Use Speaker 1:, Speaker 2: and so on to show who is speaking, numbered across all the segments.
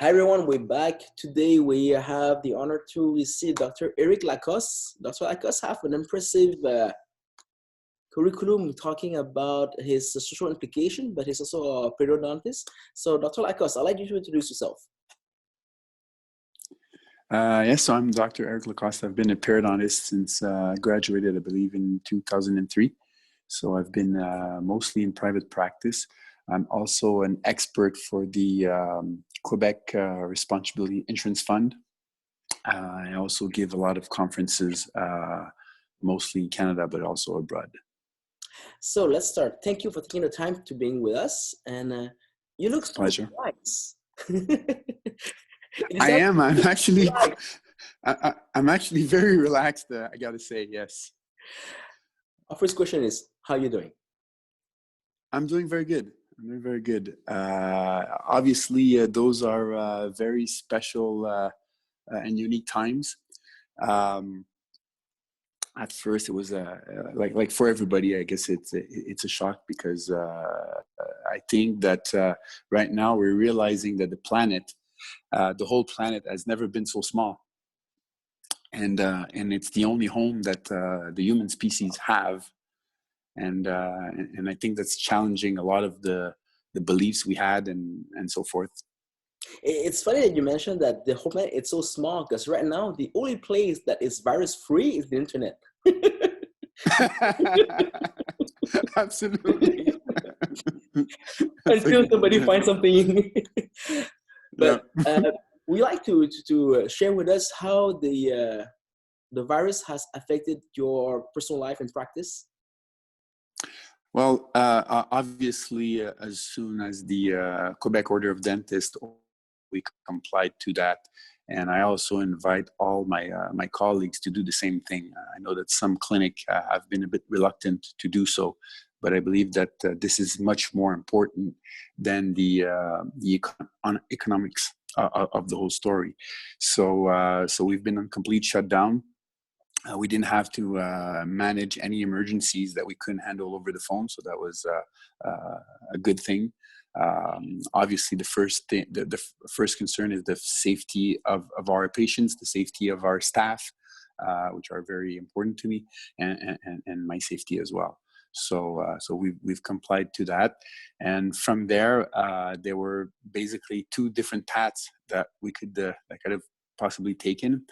Speaker 1: Hi everyone, we're back. Today we have the honor to receive Dr. Eric Lacoste. Dr. Lacoste have an impressive curriculum talking about his social implication, but he's also a periodontist. So Dr. Lacoste, I'd like you to introduce yourself.
Speaker 2: Yes, so I'm Dr. Eric Lacoste. I've been a periodontist since I graduated, I believe, in 2003. So I've been mostly in private practice. I'm also an expert for the Quebec Responsibility Insurance Fund. I also give a lot of conferences, mostly in Canada, but also abroad.
Speaker 1: So let's start. Thank you for taking the time to being with us. And you look so
Speaker 2: Pleasure.
Speaker 1: relaxed.
Speaker 2: I am. I'm actually very relaxed. I got to say, yes.
Speaker 1: Our first question is, how are you doing?
Speaker 2: I'm doing very good. I'm doing very good. Obviously, those are very special and unique times. At first, it was like for everybody. I guess it's a shock because I think that right now we're realizing that the planet, the whole planet, has never been so small, and it's the only home that the human species have. And I think that's challenging a lot of the beliefs we had and so forth.
Speaker 1: It's funny that you mentioned that the whole planet it's so small because right now the only place that is virus free is the internet.
Speaker 2: Absolutely.
Speaker 1: Until somebody finds something. But
Speaker 2: Yeah.
Speaker 1: we like to share with us how the virus has affected your personal life and practice.
Speaker 2: Well, obviously, as soon as the Quebec Order of Dentists, we complied to that. And I also invite all my colleagues to do the same thing. I know that some clinic have been a bit reluctant to do so, but I believe that this is much more important than the economics of the whole story. So we've been on complete shutdown. We didn't have to manage any emergencies that we couldn't handle over the phone, so that was a good thing. Obviously, the first concern is the safety of our patients, the safety of our staff, which are very important to me, and my safety as well. So we've complied to that, and from there were basically two different paths that we could that could have possibly taken.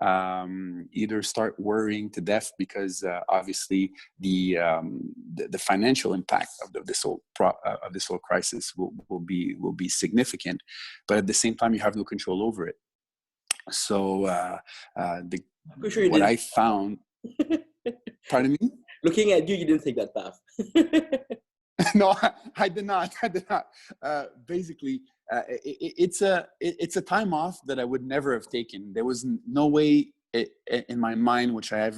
Speaker 2: Either start worrying to death because obviously the financial impact of this whole crisis will be significant, but at the same time you have no control over it. So what I found. Pardon me?
Speaker 1: Looking at you, you didn't take that path.
Speaker 2: No, I did not. Basically, it's a time off that I would never have taken. There was no way in my mind would I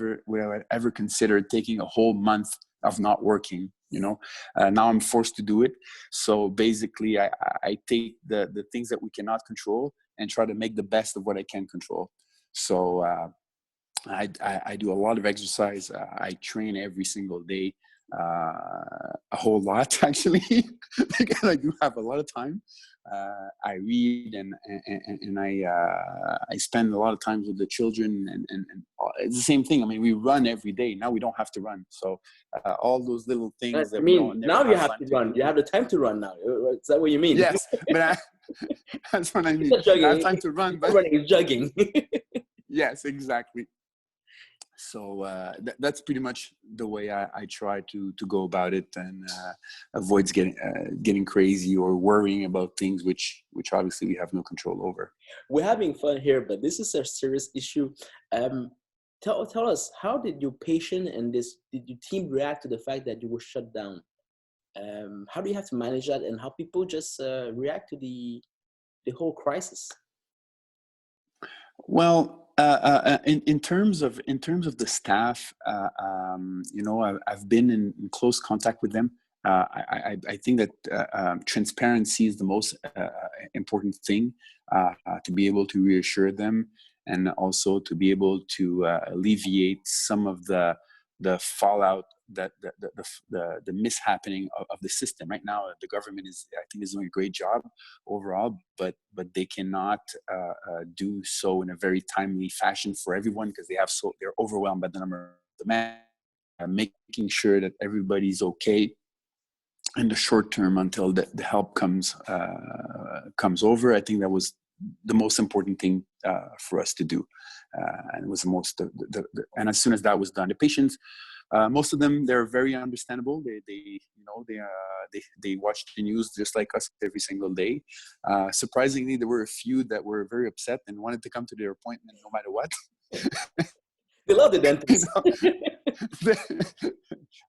Speaker 2: ever considered taking a whole month of not working. Now I'm forced to do it. So basically, I take the things that we cannot control and try to make the best of what I can control. So I do a lot of exercise. I train every single day. A whole lot actually because I do have a lot of time. I read and I spend a lot of time with the children and it's the same thing. I mean, we run every day. Now we don't have to run. So all those little things that
Speaker 1: now you have to run. You have the time to run now. Is that what you mean?
Speaker 2: Yes, but that's what I mean. I have time to run, but
Speaker 1: running is jogging.
Speaker 2: Yes, exactly. So that's pretty much the way I try to go about it and avoid getting crazy or worrying about things which obviously we have no control over.
Speaker 1: We're having fun here, but this is a serious issue. Tell us, how did your patient and did your team react to the fact that you were shut down? How do you have to manage that, and how people just react to the whole crisis?
Speaker 2: Well, in terms of the staff, I've been in close contact with them. I think that transparency is the most important thing, to be able to reassure them and also to be able to alleviate some of the the fallout, that the mishappening of the system right now. The government I think is doing a great job overall, but they cannot do so in a very timely fashion for everyone, because they're overwhelmed by the number of demand. Making sure that everybody's okay in the short term until the help comes over. I think that was the most important thing for us to do, and it was the most. And as soon as that was done, the patients, most of them, they're very understandable. They watch the news just like us every single day. Surprisingly, there were a few that were very upset and wanted to come to their appointment no matter what.
Speaker 1: They love the
Speaker 2: You
Speaker 1: dentist.
Speaker 2: know?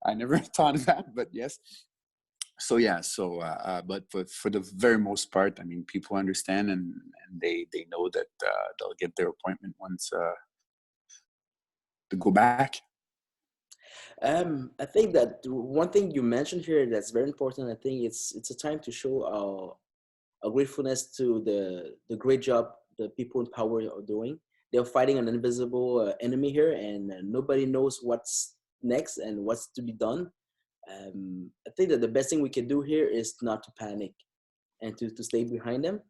Speaker 2: I never thought of that, but yes. So yeah, but for the very most part, I mean, people understand, and they know that they'll get their appointment once to go back.
Speaker 1: I think that one thing you mentioned here that's very important. I think it's a time to show our gratefulness to the great job the people in power are doing. They're fighting an invisible enemy here, and nobody knows what's next and what's to be done. I think that the best thing we can do here is not to panic and to stay behind them.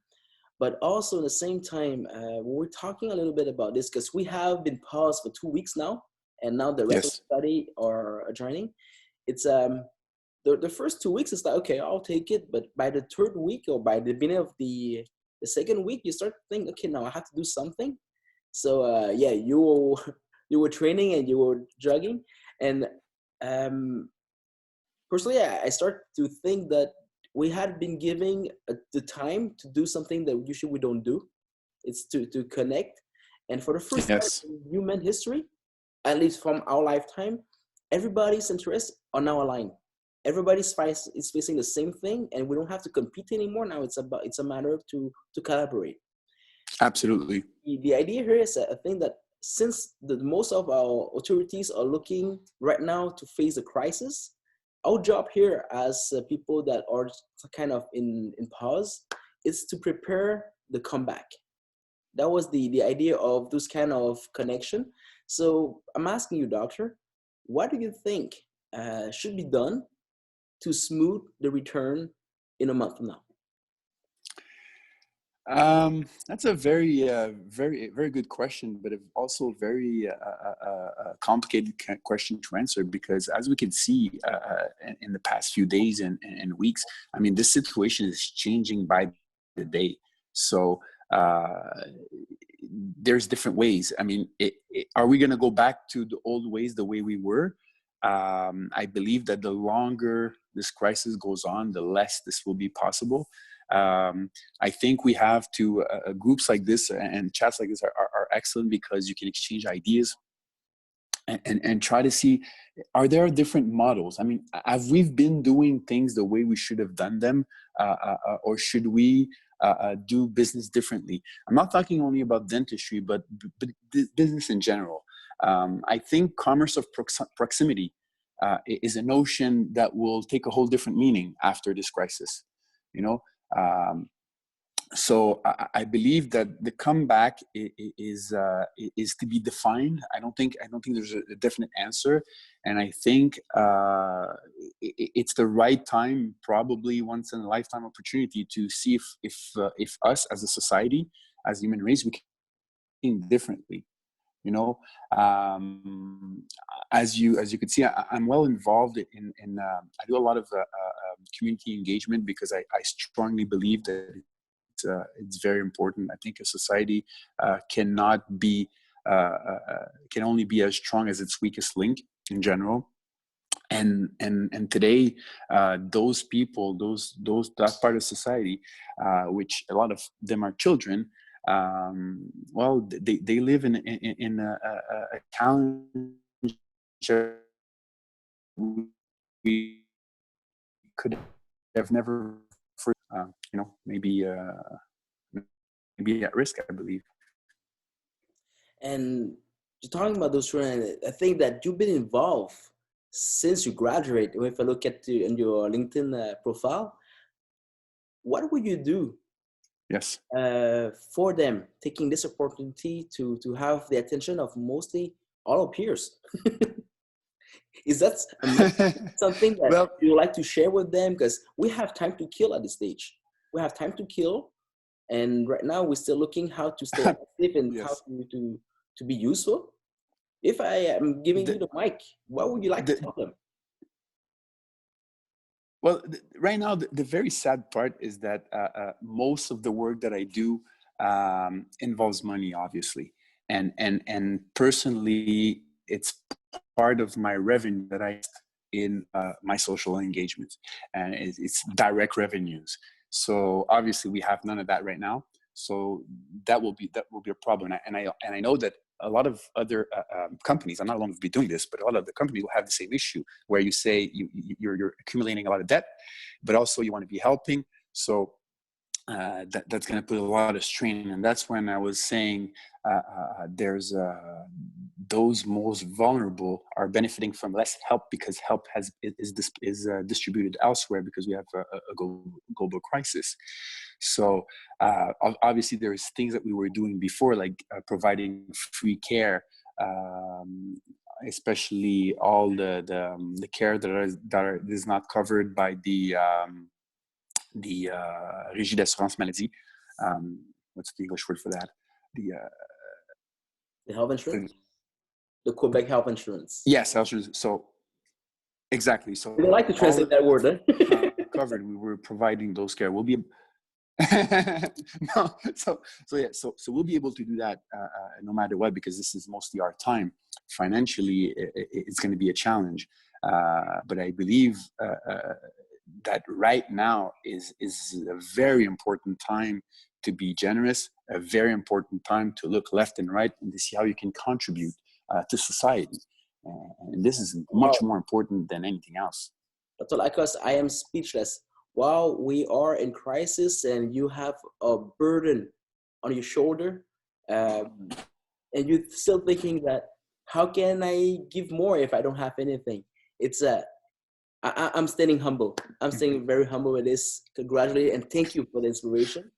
Speaker 1: But also at the same time, we're talking a little bit about this because we have been paused for 2 weeks now, and now the rest of
Speaker 2: Yes.
Speaker 1: the study are joining. It's the first 2 weeks is like, okay, I'll take it, but by the third week or by the beginning of the second week, you start to think, okay, now I have to do something. So yeah, you were training and you were jogging, and um, personally, I start to think that we had been giving the time to do something that usually we don't do. It's to connect. And for the first time
Speaker 2: Yes.
Speaker 1: in human history, at least from our lifetime, everybody's interests are now aligned. Everybody's is facing the same thing, and we don't have to compete anymore. Now it's a matter of to collaborate.
Speaker 2: Absolutely.
Speaker 1: The idea here is I think that since most of our authorities are looking right now to face a crisis, our job here as people that are kind of in pause is to prepare the comeback. That was the idea of this kind of connection. So I'm asking you, doctor, what do you think should be done to smooth the return in a month from now?
Speaker 2: That's a very, very good question, but also very complicated question to answer, because as we can see in the past few days and weeks, I mean, this situation is changing by the day. So there's different ways. I mean, are we going to go back to the old ways, the way we were? I believe that the longer this crisis goes on, the less this will be possible. I think we have to, groups like this and chats like this are excellent, because you can exchange ideas and try to see, are there different models? I mean, have we been doing things the way we should have done them, or should we do business differently? I'm not talking only about dentistry, but business in general. I think commerce of proximity is a notion that will take a whole different meaning after this crisis. You know, so I believe that the comeback is to be defined. I don't think there's a definite answer, and I think it's the right time, probably once in a lifetime opportunity, to see if us as a society, as human race, we can think differently. You know, as you could see, I'm well involved in I do a lot of community engagement, because I strongly believe that it's very important. I think a society cannot be can only be as strong as its weakest link in general. And today, those people, that part of society, which a lot of them are children, well, they live in a challenge we could have never, maybe at risk, I believe.
Speaker 1: And you're talking about those children, I think that you've been involved since you graduate. If I look at in your LinkedIn profile, what would you do
Speaker 2: Yes.
Speaker 1: for them, taking this opportunity to have the attention of mostly all our peers? Is that something that
Speaker 2: Well,
Speaker 1: you would like to share with them? Because we have time to kill at this stage. We have time to kill, and right now we're still looking how to stay active and how
Speaker 2: yes.
Speaker 1: to be useful. If I am giving you
Speaker 2: The,
Speaker 1: the mic, what would you like to
Speaker 2: the,
Speaker 1: tell them?
Speaker 2: well, right now, the very sad part is that most of the work that I do involves money, obviously, and personally, it's part of my revenue that I in my social engagement, and it's direct revenues. So obviously, we have none of that right now. So that will be a problem, and I know that a lot of other companies. I'm not alone to be doing this, but a lot of the companies will have the same issue where you say you're accumulating a lot of debt, but also you want to be helping. So that's going to put a lot of strain, and that's when I was saying there's those most vulnerable are benefiting from less help because help is distributed elsewhere because we have a global crisis. So obviously there's things that we were doing before, like providing free care, especially all the care that is not covered by the Régie d'assurance maladie. What's the English word for that? The
Speaker 1: The health insurance, the Quebec health insurance.
Speaker 2: yes, so exactly.
Speaker 1: We don't
Speaker 2: So
Speaker 1: like to
Speaker 2: all
Speaker 1: translate that word.
Speaker 2: covered. We were providing those care. We'll be no, so we'll be able to do that no matter what, because this is mostly our time. Financially, it's going to be a challenge, but I believe that right now is a very important time to be generous, a very important time to look left and right and to see how you can contribute to society. And this is much
Speaker 1: Wow.
Speaker 2: more important than anything else.
Speaker 1: That's all. Because I am speechless. While we are in crisis and you have a burden on your shoulder, um, and you're still thinking that how can I give more if I don't have anything? It's I'm standing humble. I'm staying very humble with this. Congratulate and thank you for the inspiration.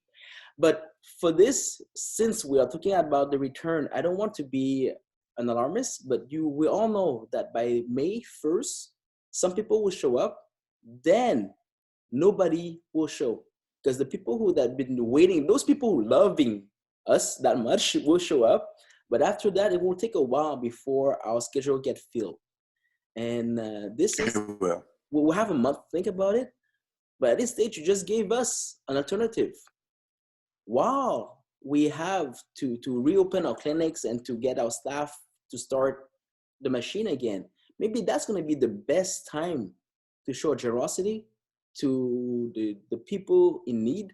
Speaker 1: But for this, since we are talking about the return, I don't want to be an alarmist, but we all know that by May 1st, some people will show up, then nobody will show. Because the people who that been waiting, those people who loving us that much will show up. But after that, it will take a while before our schedule get filled. And this is,
Speaker 2: It will.
Speaker 1: we'll have a month to think about it. But at this stage, you just gave us an alternative. Wow, we have to reopen our clinics and to get our staff to start the machine again. Maybe that's going to be the best time to show generosity to the people in need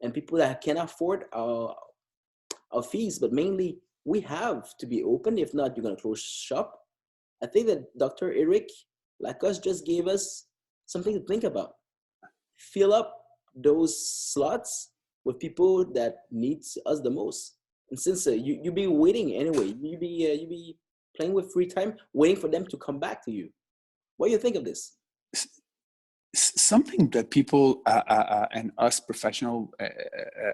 Speaker 1: and people that can afford our fees. But mainly, we have to be open. If not, you're going to close shop. I think that Dr. Eric Lacoste just gave us something to think about. Fill up those slots with people that needs us the most. And since you be waiting anyway, you be playing with free time, waiting for them to come back to you. What do you think of this?
Speaker 2: Something that people and us professional,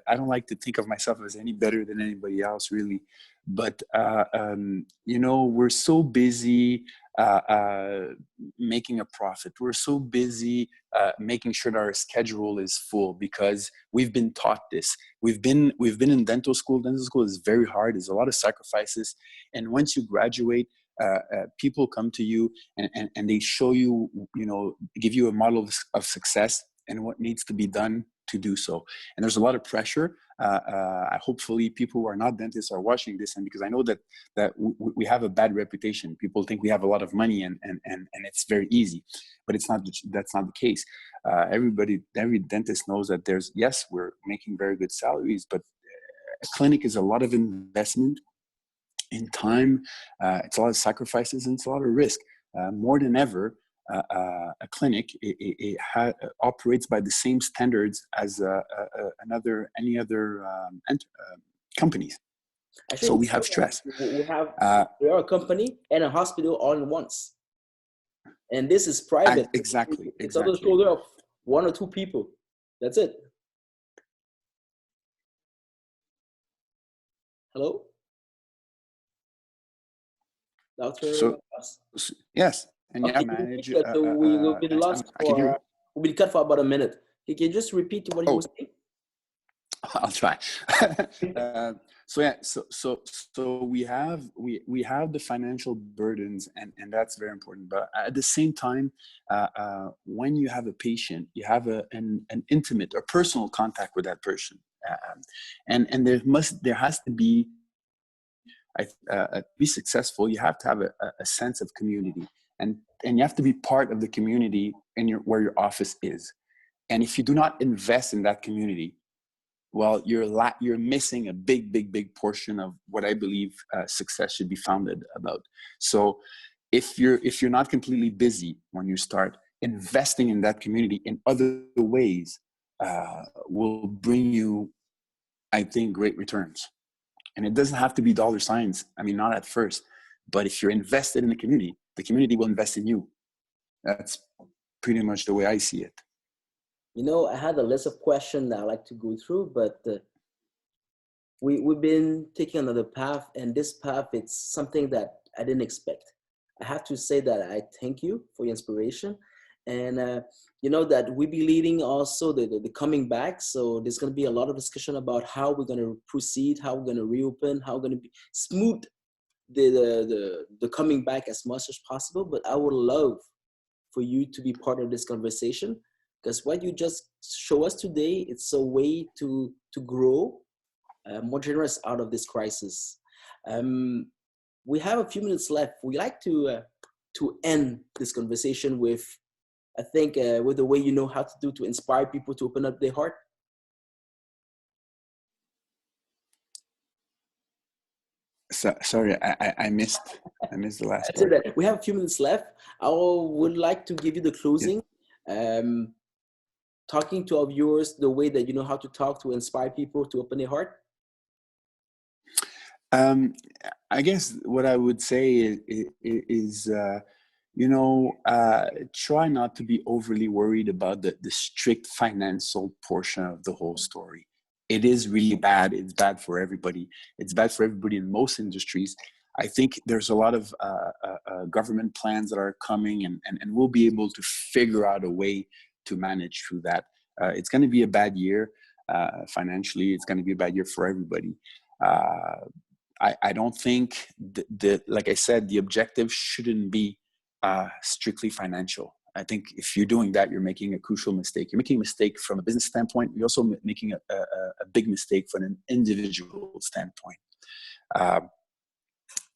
Speaker 2: I don't like to think of myself as any better than anybody else, really, but we're so busy making a profit. We're so busy making sure that our schedule is full because we've been taught this. We've been in dental school. Dental school is very hard. There's a lot of sacrifices, and once you graduate, people come to you and they show you, give you a model of success and what needs to be done to do so. And there's a lot of pressure. Hopefully people who are not dentists are watching this, and because I know that we have a bad reputation. People think we have a lot of money and it's very easy, but that's not the case. Every dentist knows that we're making very good salaries, but a clinic is a lot of investment in time. It's a lot of sacrifices and it's a lot of risk. More than ever, a clinic operates by the same standards as any other companies.
Speaker 1: Actually,
Speaker 2: So we have stress.
Speaker 1: we are a company and a hospital all in once. And this is private.
Speaker 2: Exactly.
Speaker 1: It's on the shoulder of one or two people. That's it. Hello? Doctor?
Speaker 2: So yes, and you have
Speaker 1: Okay,
Speaker 2: to
Speaker 1: can you repeat
Speaker 2: manage.
Speaker 1: that? So we've been lost
Speaker 2: I can hear you.
Speaker 1: for, we've been cut for about a minute. Can you just repeat what you were
Speaker 2: Oh,
Speaker 1: saying?
Speaker 2: I'll try. uh, so yeah, so we have the financial burdens, and that's very important. But at the same time, when you have a patient, you have an intimate or personal contact with that person, and there has to be, to be successful, you have to have a sense of community, and you have to be part of the community in where your office is. And if you do not invest in that community, well, you're missing a big portion of what I believe success should be founded about. So if you're not completely busy when you start, investing in that community in other ways will bring you, I think, great returns. And it doesn't have to be dollar signs. I mean, not at first, but if you're invested in the community will invest in you. That's pretty much the way I see it.
Speaker 1: You know, I had a list of questions that I like to go through, but we've been taking another path, and this path, it's something that I didn't expect. I have to say that I thank you for your inspiration, and you know that we be leading also the coming back. So there's going to be a lot of discussion about how we're going to proceed, how we're going to reopen, how we're going to be smooth the coming back as much as possible. But I would love for you to be part of this conversation, because what you just show us today, it's a way to grow more generous out of this crisis. Um, we have a few minutes left. We like to end this conversation with, I think, with the way you know how to do to inspire people to open up their heart.
Speaker 2: Sorry, I missed the last
Speaker 1: I said
Speaker 2: part.
Speaker 1: that we have a few minutes left. I would like to give you the
Speaker 2: Yeah.
Speaker 1: closing. Talking to our viewers the way that you know how to talk to inspire people to open their heart.
Speaker 2: I guess what I would say is try not to be overly worried about the strict financial portion of the whole story. It is really bad. It's bad for everybody. It's bad for everybody in most industries. I think there's a lot of government plans that are coming, and we'll be able to figure out a way to manage through that. It's going to be a bad year financially. It's going to be a bad year for everybody. I don't think like I said, the objective shouldn't be strictly financial. I think if you're doing that, you're making a crucial mistake. You're making a mistake from a business standpoint. You're also making a big mistake from an individual standpoint.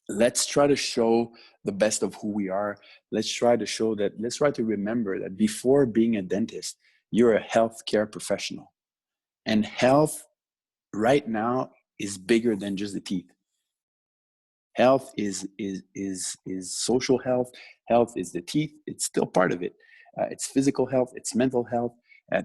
Speaker 2: Let's try to show the best of who we are. Let's try to remember that before being a dentist, you're a healthcare professional. And health right now is bigger than just the teeth. Health is social health. Health is the teeth. It's still part of it. It's physical health. It's mental health.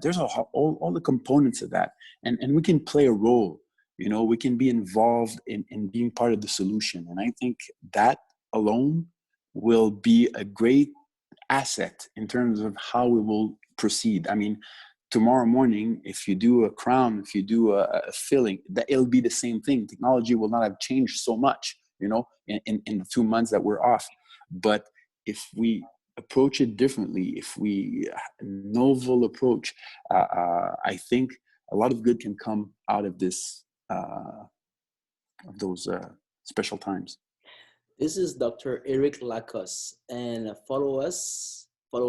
Speaker 2: There's all the components of that, and we can play a role. We can be involved in being part of the solution. And I think that alone will be a great asset in terms of how we will proceed. I mean, tomorrow morning, if you do a crown, if you do a filling, that it'll be the same thing. Technology will not have changed so much, in the 2 months that we're off. But if we approach it differently, if we novel approach, I think a lot of good can come out of this, of those special times.
Speaker 1: This is Dr. Eric Lacoste, and follow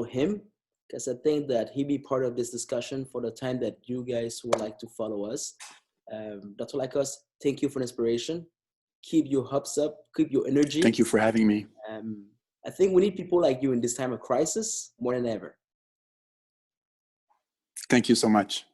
Speaker 1: him, because I think that he be part of this discussion for the time that you guys would like to follow us. Dr. Lacoste, thank you for the inspiration. Keep your hopes up, keep your energy.
Speaker 2: Thank you for having me.
Speaker 1: I think we need people like you in this time of crisis more than ever.
Speaker 2: Thank you so much.